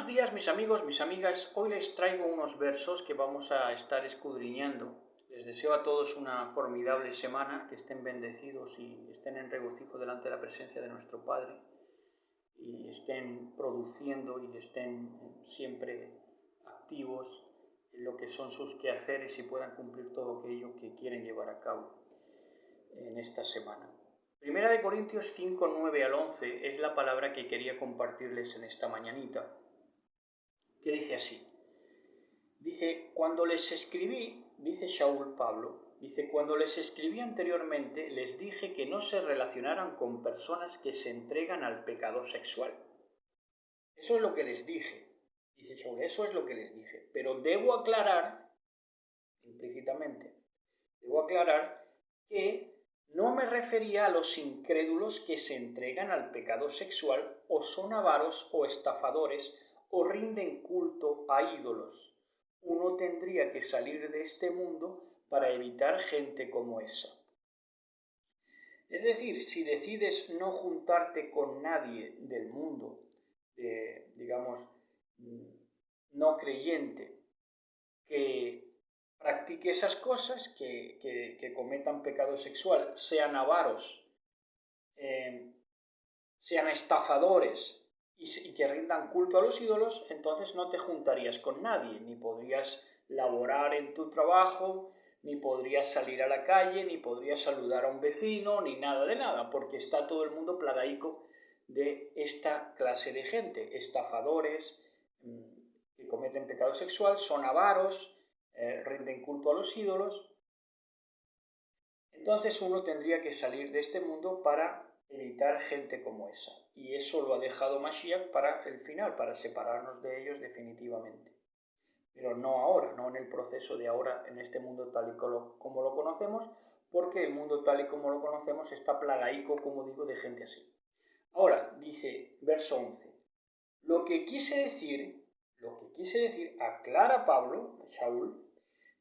Buenos días, mis amigos, mis amigas. Hoy les traigo unos versos que vamos a estar escudriñando. Les deseo a todos una formidable semana, que estén bendecidos y estén en regocijo delante de la presencia de nuestro Padre y estén produciendo y estén siempre activos en lo que son sus quehaceres y puedan cumplir todo aquello que quieren llevar a cabo en esta semana. Primera de Corintios 5, 9 al 11 es la palabra que quería compartirles en esta mañanita, que dice así. Dice, cuando les escribí, dice Shaul Pablo, dice, cuando les escribí anteriormente, les dije que no se relacionaran con personas que se entregan al pecado sexual. Eso es lo que les dije, dice Shaul, eso es lo que les dije. Pero debo aclarar, implícitamente, que no me refería a los incrédulos que se entregan al pecado sexual o son avaros o estafadores o rinden culto a ídolos. Uno tendría que salir de este mundo para evitar gente como esa. Es decir, si decides no juntarte con nadie del mundo, digamos, no creyente, que practique esas cosas, que cometan pecado sexual, sean avaros, sean estafadores y que rindan culto a los ídolos, entonces no te juntarías con nadie, ni podrías laborar en tu trabajo, ni podrías salir a la calle, ni podrías saludar a un vecino, ni nada de nada, porque está todo el mundo plagaico de esta clase de gente, estafadores, que cometen pecado sexual, son avaros, rinden culto a los ídolos. Entonces uno tendría que salir de este mundo para evitar gente como esa. Y eso lo ha dejado Mashiach para el final, para separarnos de ellos definitivamente. Pero no ahora, no en el proceso de ahora, en este mundo tal y como lo conocemos, porque el mundo tal y como lo conocemos está plagaico, como digo, de gente así. Ahora, dice, verso 11, lo que quise decir, aclara Pablo, Shaul,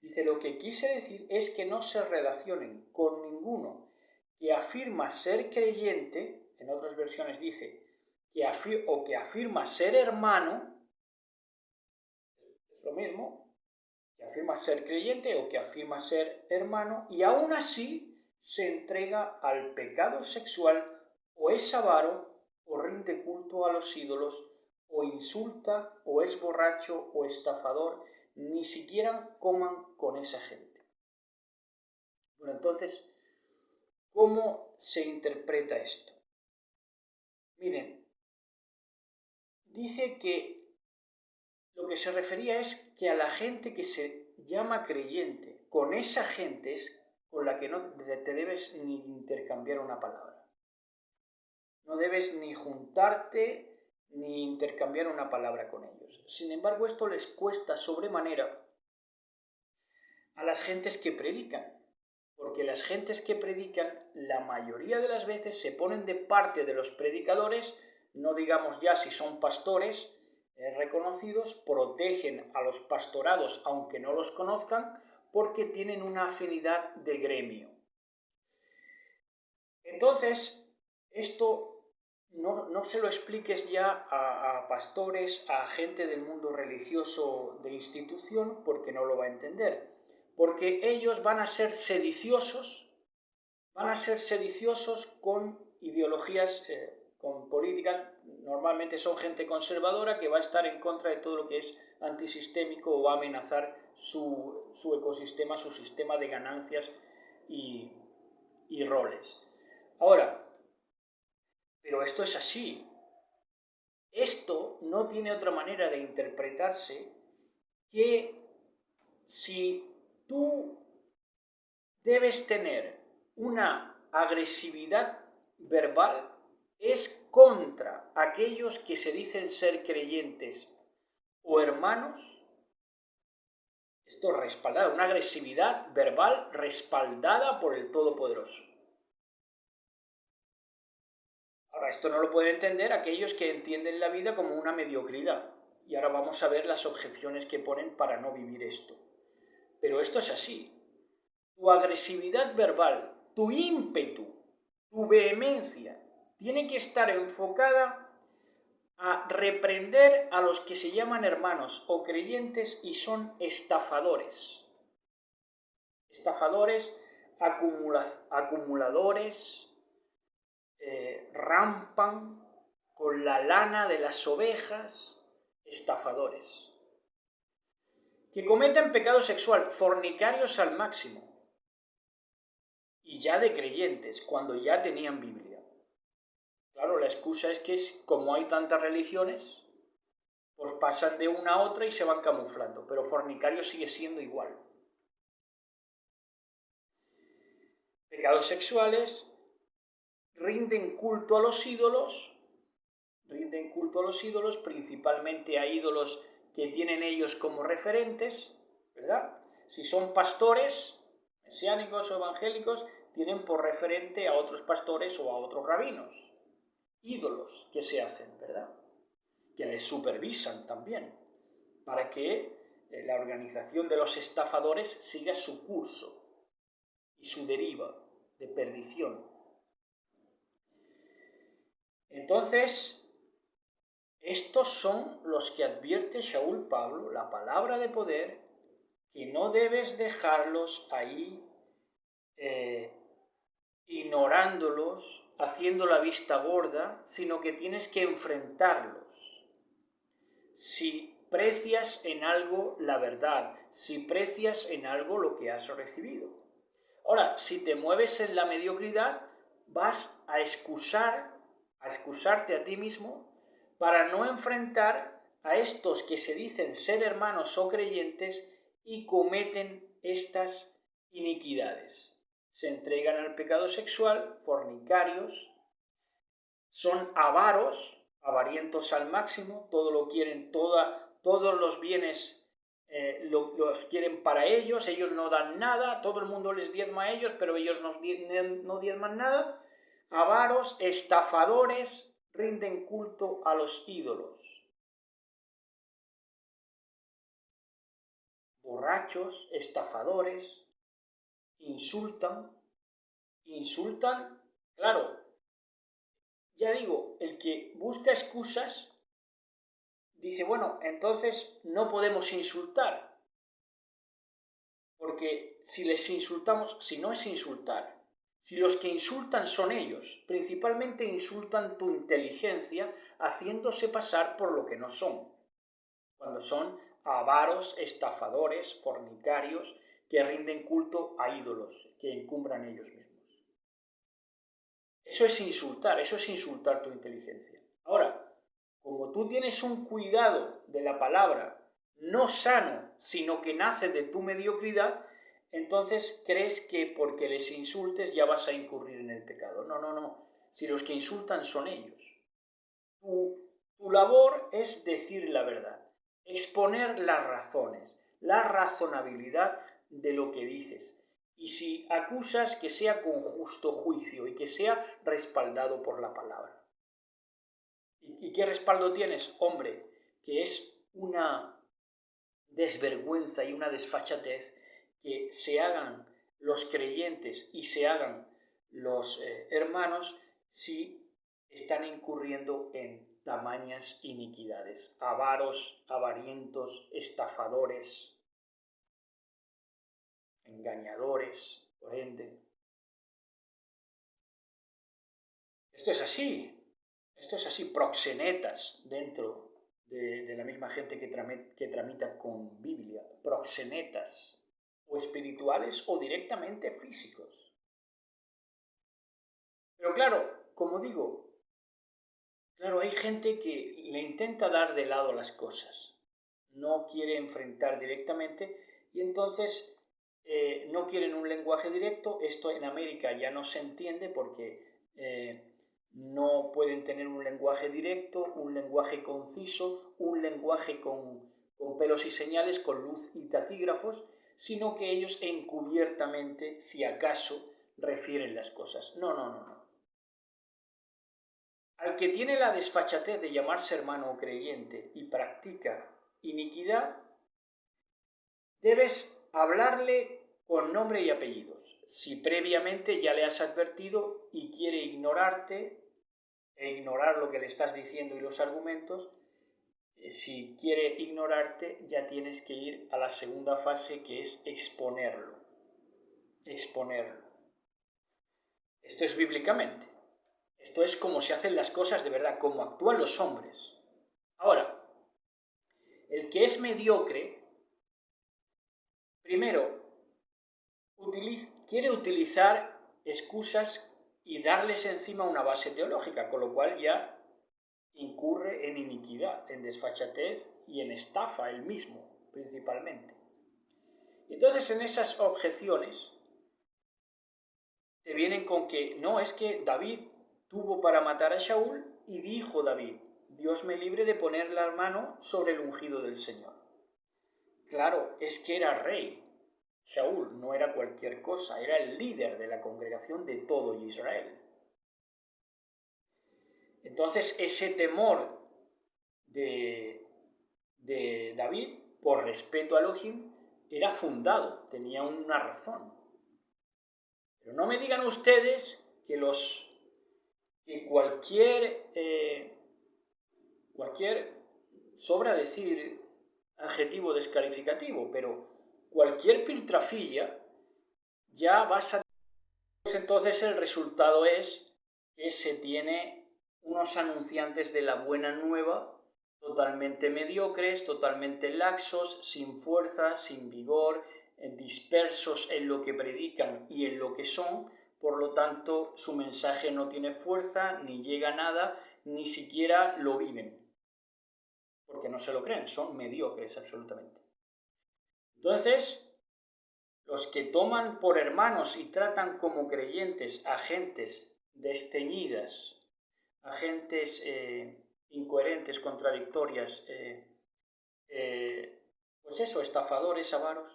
dice, lo que quise decir es que no se relacionen con ninguno que afirma ser creyente, en otras versiones dice, que afirma ser hermano, es lo mismo, que afirma ser creyente o que afirma ser hermano, y aún así se entrega al pecado sexual, o es avaro, o rinde culto a los ídolos, o insulta, o es borracho, o estafador, ni siquiera coman con esa gente. Bueno, entonces, ¿cómo se interpreta esto? Miren, dice que lo que se refería es que a la gente que se llama creyente, con esa gente es con la que no te debes ni intercambiar una palabra. No debes ni juntarte ni intercambiar una palabra con ellos. Sin embargo, esto les cuesta sobremanera a las gentes que predican, porque las gentes que predican la mayoría de las veces se ponen de parte de los predicadores, no digamos ya si son pastores reconocidos, protegen a los pastorados aunque no los conozcan, porque tienen una afinidad de gremio. Entonces, esto no se lo expliques ya a pastores, a gente del mundo religioso de institución, porque no lo va a entender. Porque ellos van a ser sediciosos con ideologías, con políticas. Normalmente son gente conservadora que va a estar en contra de todo lo que es antisistémico o va a amenazar su ecosistema, su sistema de ganancias y roles. Ahora, pero esto es así. Esto no tiene otra manera de interpretarse que si tú debes tener una agresividad verbal, es contra aquellos que se dicen ser creyentes o hermanos. Esto respaldado, una agresividad verbal respaldada por el Todopoderoso. Ahora, esto no lo pueden entender aquellos que entienden la vida como una mediocridad. Y ahora vamos a ver las objeciones que ponen para no vivir esto. Pero esto es así. Tu agresividad verbal, tu ímpetu, tu vehemencia, tiene que estar enfocada a reprender a los que se llaman hermanos o creyentes y son estafadores. Estafadores, acumuladores, rampan con la lana de las ovejas, estafadores. Que cometen pecado sexual, fornicarios al máximo. Y ya de creyentes, cuando ya tenían Biblia. Claro, la excusa es que como hay tantas religiones, pues pasan de una a otra y se van camuflando, pero fornicario sigue siendo igual. Pecados sexuales, rinden culto a los ídolos, principalmente a ídolos que tienen ellos como referentes, ¿verdad? Si son pastores mesiánicos o evangélicos, tienen por referente a otros pastores o a otros rabinos. Ídolos que se hacen, ¿verdad? Que les supervisan también, para que la organización de los estafadores siga su curso y su deriva de perdición. Entonces, estos son los que advierte Shaul Pablo, la palabra de poder, que no debes dejarlos ahí ignorándolos, haciendo la vista gorda, sino que tienes que enfrentarlos. Si precias en algo la verdad, si precias en algo lo que has recibido. Ahora, si te mueves en la mediocridad, vas a excusarte a ti mismo para no enfrentar a estos que se dicen ser hermanos o creyentes y cometen estas iniquidades. Se entregan al pecado sexual, fornicarios, son avaros, avarientos al máximo, todo lo quieren, todos los bienes los quieren para ellos no dan nada, todo el mundo les diezma a ellos, pero ellos no diezman nada. Avaros, estafadores, rinden culto a los ídolos. Borrachos, estafadores, insultan, claro, ya digo, el que busca excusas dice, bueno, entonces no podemos insultar, porque si les insultamos, si no es insultar, si los que insultan son ellos, principalmente insultan tu inteligencia haciéndose pasar por lo que no son, cuando son avaros, estafadores, fornicarios, que rinden culto a ídolos, que encumbran ellos mismos. Eso es insultar tu inteligencia. Ahora, como tú tienes un cuidado de la palabra no sano, sino que nace de tu mediocridad, entonces crees que porque les insultes ya vas a incurrir en el pecado. No. Si los que insultan son ellos. Tu labor es decir la verdad, exponer las razones, la razonabilidad de lo que dices. Y si acusas, que sea con justo juicio y que sea respaldado por la palabra. ¿Y qué respaldo tienes? Hombre, que es una desvergüenza y una desfachatez que se hagan los creyentes y se hagan los hermanos si están incurriendo en tamañas iniquidades, avaros, avarientos, estafadores, engañadores, por ende. Esto es así, proxenetas dentro de la misma gente que tramita con Biblia, proxenetas, o espirituales o directamente físicos. Pero claro, como digo, hay gente que le intenta dar de lado las cosas, no quiere enfrentar directamente y entonces no quieren un lenguaje directo. Esto en América ya no se entiende porque no pueden tener un lenguaje directo, un lenguaje conciso, un lenguaje con pelos y señales, con luz y taquígrafos, sino que ellos encubiertamente, si acaso, refieren las cosas. No. Al que tiene la desfachatez de llamarse hermano o creyente y practica iniquidad, debes hablarle con nombre y apellidos. Si previamente ya le has advertido y quiere ignorarte, e ignorar lo que le estás diciendo y los argumentos. Si quiere ignorarte, ya tienes que ir a la segunda fase, que es exponerlo. Exponerlo. Esto es bíblicamente. Esto es como se hacen las cosas de verdad, como actúan los hombres. Ahora, el que es mediocre, primero, quiere utilizar excusas y darles encima una base teológica, con lo cual ya incurre en iniquidad, en desfachatez y en estafa él mismo, principalmente. Y entonces en esas objeciones te vienen con que no, es que David tuvo para matar a Shaul y dijo David, Dios me libre de poner la mano sobre el ungido del Señor. Claro, es que era rey. Shaul no era cualquier cosa, era el líder de la congregación de todo Israel. Entonces ese temor de David, por respeto a Elohim, era fundado, tenía una razón. Pero no me digan ustedes que cualquier, sobra decir adjetivo descalificativo, pero cualquier piltrafilla ya vas a... Entonces el resultado es que se tiene unos anunciantes de la buena nueva totalmente mediocres, totalmente laxos, sin fuerza, sin vigor, dispersos en lo que predican y en lo que son. Por lo tanto, su mensaje no tiene fuerza, ni llega a nada, ni siquiera lo viven, porque no se lo creen, son mediocres absolutamente. Entonces, los que toman por hermanos y tratan como creyentes a gentes desteñidas, a gentes incoherentes, contradictorias, pues eso, estafadores, avaros,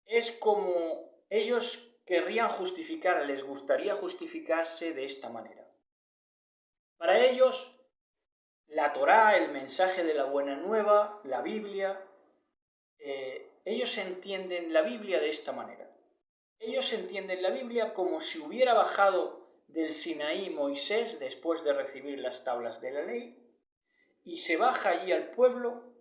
es como ellos querrían justificar, les gustaría justificarse de esta manera. Para ellos, la Torá, el mensaje de la buena nueva, la Biblia, ellos entienden la Biblia de esta manera. Ellos entienden la Biblia como si hubiera bajado del Sinaí Moisés después de recibir las tablas de la ley, y se baja allí al pueblo,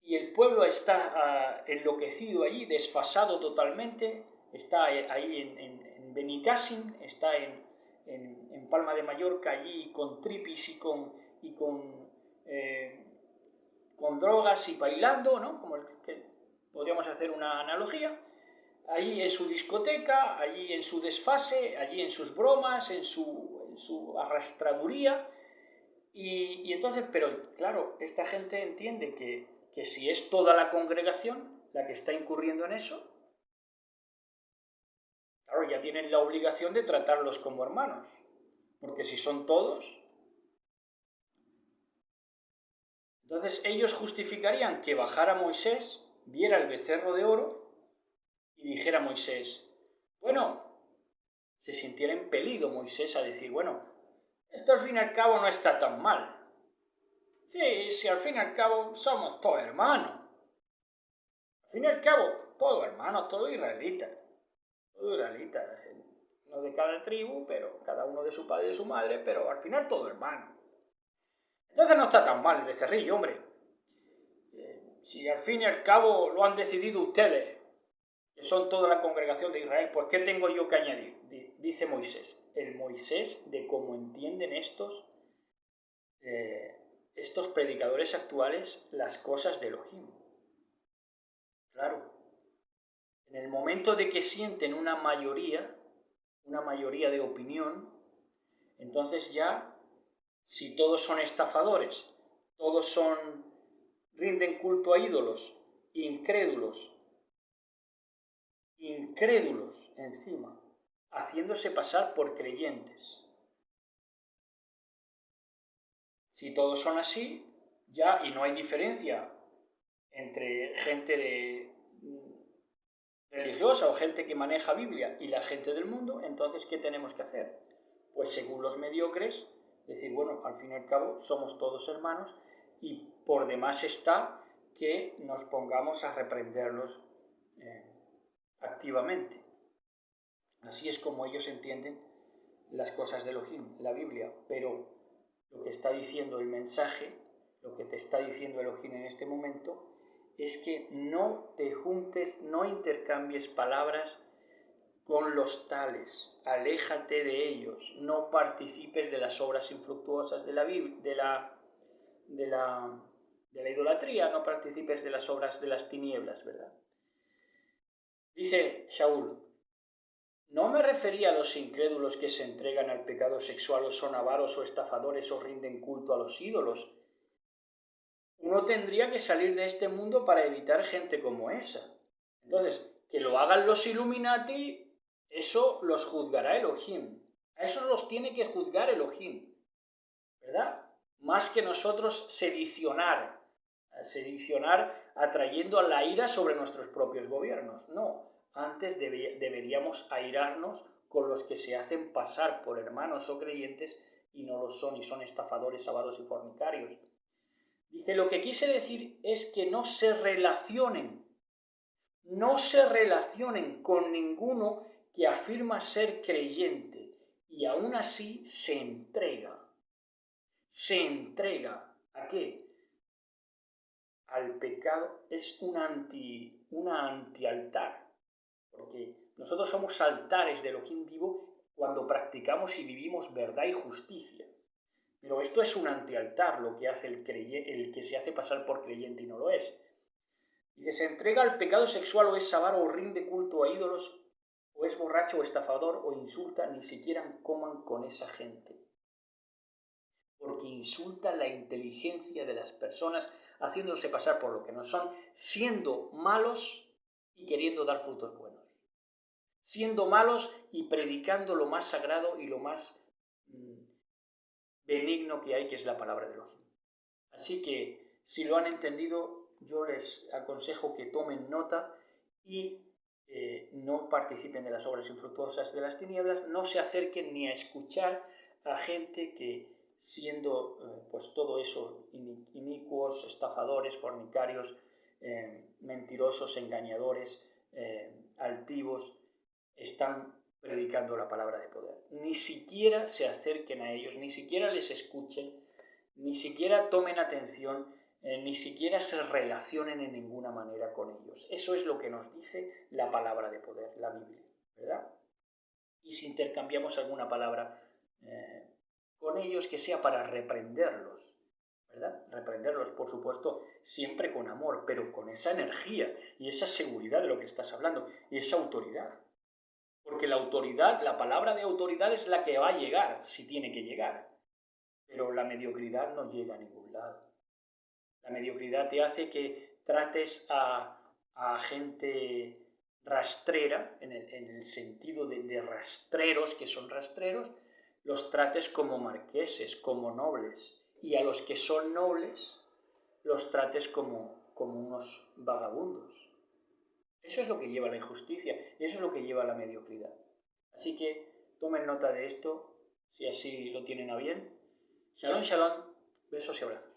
y el pueblo está enloquecido allí, desfasado totalmente, está ahí en Benicàssim, está en Palma de Mallorca, allí con tripis y con drogas y bailando, ¿no? Como que podríamos hacer una analogía, allí en su discoteca, allí en su desfase, allí en sus bromas, en su arrastraduría. Y entonces, pero claro, esta gente entiende que si es toda la congregación la que está incurriendo en eso, claro, ya tienen la obligación de tratarlos como hermanos, porque si son todos, entonces ellos justificarían que bajara Moisés, viera el becerro de oro y dijera a Moisés, bueno, se sintiera impelido Moisés a decir, bueno, esto al fin y al cabo no está tan mal. Sí, si al fin y al cabo somos todos hermanos. Al fin y al cabo, todos hermanos, todos israelitas. Todos israelitas. No de cada tribu, pero cada uno de su padre y de su madre, pero al final todos hermanos. Entonces no está tan mal el becerrillo, hombre. Si al fin y al cabo lo han decidido ustedes, que son toda la congregación de Israel, pues ¿qué tengo yo que añadir? Dice Moisés. El Moisés de cómo entienden estos predicadores actuales las cosas de Elohim. Claro. En el momento de que sienten una mayoría de opinión, entonces ya, si todos son estafadores, todos rinden culto a ídolos, incrédulos encima, haciéndose pasar por creyentes. Si todos son así, ya, y no hay diferencia entre gente religiosa o gente que maneja Biblia y la gente del mundo, entonces ¿qué tenemos que hacer? Pues según los mediocres, decir, bueno, al fin y al cabo somos todos hermanos y por demás está que nos pongamos a reprenderlos activamente. Así es como ellos entienden las cosas de Elohim, la Biblia, pero lo que está diciendo el mensaje, lo que te está diciendo Elohim en este momento, es que no te juntes, no intercambies palabras con los tales, aléjate de ellos, no participes de las obras infructuosas de la idolatría, no participes de las obras de las tinieblas, ¿verdad? Dice Shaul, no me refería a los incrédulos que se entregan al pecado sexual o son avaros o estafadores o rinden culto a los ídolos. Uno tendría que salir de este mundo para evitar gente como esa. Entonces, que lo hagan los Illuminati, eso los juzgará Elohim. A eso los tiene que juzgar Elohim, ¿verdad? Más que nosotros sedicionar atrayendo a la ira sobre nuestros propios gobiernos. No, antes deberíamos airarnos con los que se hacen pasar por hermanos o creyentes y no lo son, y son estafadores, avaros y fornicarios. Dice, lo que quise decir es que no se relacionen con ninguno que afirma ser creyente y aún así se entrega. ¿Se entrega a qué? Al pecado. Es una anti-altar, porque nosotros somos altares de Elohim vivo cuando practicamos y vivimos verdad y justicia. Pero esto es un anti-altar, lo que hace el que se hace pasar por creyente y no lo es. Dice, se entrega al pecado sexual o es avaro o rinde culto a ídolos, o es borracho o estafador o insulta, ni siquiera coman con esa gente. Porque insultan la inteligencia de las personas, haciéndose pasar por lo que no son, siendo malos y queriendo dar frutos buenos. Siendo malos y predicando lo más sagrado y lo más benigno que hay, que es la palabra de Elohim. Así que, si lo han entendido, yo les aconsejo que tomen nota y no participen de las obras infructuosas de las tinieblas, no se acerquen ni a escuchar a gente que, siendo pues todo eso inicuos, estafadores, fornicarios, mentirosos, engañadores, altivos, están predicando la palabra de poder. Ni siquiera se acerquen a ellos, ni siquiera les escuchen, ni siquiera tomen atención, ni siquiera se relacionen en ninguna manera con ellos. Eso es lo que nos dice la palabra de poder, la Biblia, ¿verdad? Y si intercambiamos alguna palabra con ellos, que sea para reprenderlos, ¿verdad? Reprenderlos, por supuesto, siempre con amor, pero con esa energía y esa seguridad de lo que estás hablando, y esa autoridad. Porque la autoridad, la palabra de autoridad es la que va a llegar, si tiene que llegar. Pero la mediocridad no llega a ningún lado. La mediocridad te hace que trates a gente rastrera, en el sentido de rastreros, que son rastreros, los trates como marqueses, como nobles. Y a los que son nobles, los trates como unos vagabundos. Eso es lo que lleva a la injusticia y eso es lo que lleva a la mediocridad. Así que tomen nota de esto, si así lo tienen a bien. Shalom, shalom, besos y abrazos.